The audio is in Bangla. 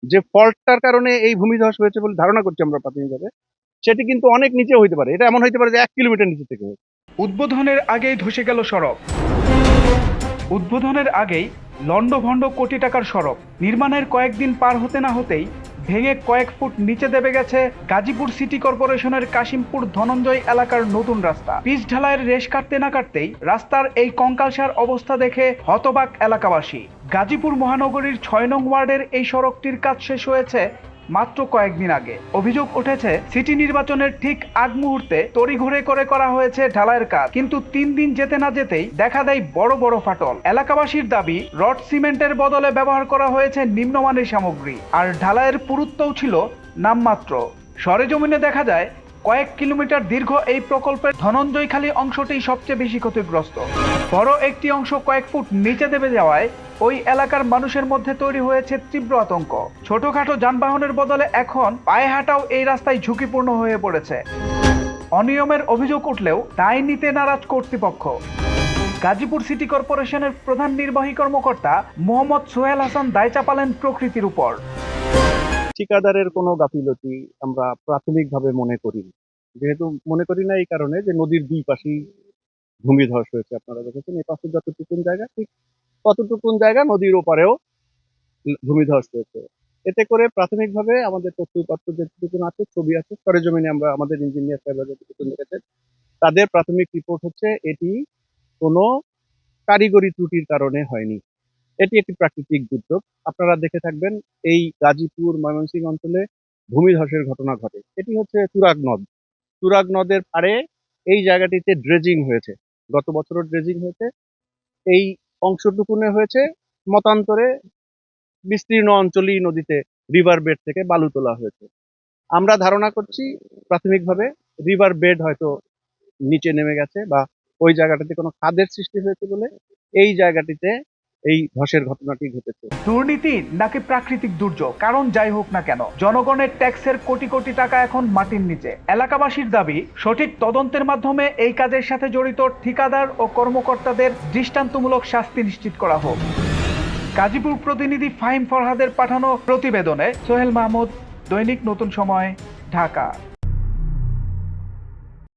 যে ফল্টটার কারণে এই ভূমিধস হয়েছে বলে ধারণা করছি আমরা প্রাথমিকভাবে, সেটি কিন্তু অনেক নিচে হইতে পারে। এটা এমন হইতে পারে যে 1 কিলোমিটার নিচে থেকে হয়েছে। উদ্বোধনের আগেই ধসে গেল সড়ক। উদ্বোধনের আগেই লন্ডভন্ড কোটি টাকার সড়ক নির্মাণের কয়েকদিন পার হতে না হতেই ভেঙে কয়েক ফুট নিচে দেবে গেছে গাজীপুর সিটি কর্পোরেশনের কাশিমপুর ধনঞ্জয় এলাকার নতুন রাস্তা। পিচ ঢালাইয়ের রেশ কাটতে না কাটতেই রাস্তার এই কঙ্কালসার অবস্থা দেখে হতবাক এলাকাবাসী। গাজীপুর মহানগরীর ৬ নং ওয়ার্ডের এই সড়কটির কাজ শেষ হয়েছে মাত্র কয়েকদিন আগে। অভিযোগ উঠেছে সিটি নির্বাচনের ঠিক আগ মুহূর্তে তড়িঘড়ি করে করা হয়েছে ঢালাইয়ের কাজ, কিন্তু ৩ দিন যেতে না যেতেই দেখা দেয় বড় বড় ফাটল। এলাকাবাসীর দাবি, রড সিমেন্টের বদলে ব্যবহার করা হয়েছে নিম্নমানের সামগ্রী, আর ঢালাইয়ের পুরুত্বও ছিল নামমাত্র। সরেজমিনে দেখা যায় কয়েক কিলোমিটার দীর্ঘ এই প্রকল্পের ধনঞ্জয়খালী অংশটি সবচেয়ে বেশি ক্ষতিগ্রস্ত। বড় একটি অংশ কয়েক ফুট নিচে দেবে যাওয়ায় ওই এলাকার মানুষের মধ্যে তৈরি হয়েছে তীব্র আতঙ্ক। ছোটখাটো যানবাহনের বদলে এখন পায়ে হাঁটাও এই রাস্তায় ঝুঁকিপূর্ণ হয়ে পড়েছে। অনিয়মের অভিযোগ উঠলেও দায় নিতে নারাজ কর্তৃপক্ষ। গাজীপুর সিটি কর্পোরেশনের প্রধান নির্বাহী কর্মকর্তা মোহাম্মদ সোহেল হাসান দায় চাপালেন প্রকৃতির উপর। ঠিকাদারের কোনো গাফিলতি আমরা প্রাথমিকভাবে মনে করি না। যেহেতু মনে করি না এই কারণে যে নদীর দুই পাশেই ভূমিধস হয়েছে। আপনারা দেখেছেন এই পাশে যতটুকুন জায়গা, ঠিক ততটুকুন জায়গা নদীর ওপারেও ভূমিধস হয়েছে। এতে করে প্রাথমিকভাবে আমাদের তথ্য উপাত্ত যেটুকুন আছে, ছবি আছে, সরেজমিনে আমরা আমাদের ইঞ্জিনিয়ার সাহেবরা যেটুকুন দেখেছেন, তাদের প্রাথমিক রিপোর্ট হচ্ছে এটি কোনো কারিগরি ত্রুটির কারণে হয়নি। এটি একটি প্রাকৃতিক দুর্যোগ। আপনারা দেখে থাকবেন এই গাজীপুর ময়মনসিংহ অঞ্চলে ভূমিধসের ঘটনা ঘটে। এটি হচ্ছে তুরাগ নদ। তুরাগ নদের পাড়ে এই জায়গাটিতে ড্রেজিং হয়েছে, গত বছরও ড্রেজিং হয়েছে। এই অংশটুকুনে হয়েছে, মতান্তরে বিস্তীর্ণ অঞ্চলই নদীতে রিভার বেড থেকে বালু তোলা হয়েছে। আমরা ধারণা করছি প্রাথমিকভাবে রিভার বেড হয়তো নিচে নেমে গেছে বা ওই জায়গাটাতে কোনো খাদের সৃষ্টি হয়েছে বলে এই জায়গাটিতে এই ধসের ঘটনাটি ঘটেছে। দুর্নীতি নাকি প্রাকৃতিক দুর্যোগ, কারণ যাই হোক না কেন জনগণের ট্যাক্সের কোটি কোটি টাকা এখন মাটির নিচে। এলাকাবাসীর দাবি, সঠিক তদন্তের মাধ্যমে এই কাজের সাথে জড়িত ঠিকাদার ও কর্মকর্তাদের দৃষ্টান্তমূলক শাস্তি নিশ্চিত করা হোক। গাজীপুর প্রতিনিধি ফাহিম ফরহাদের পাঠানো প্রতিবেদনে সোহেল মাহমুদ, দৈনিক নতুন সময়, ঢাকা।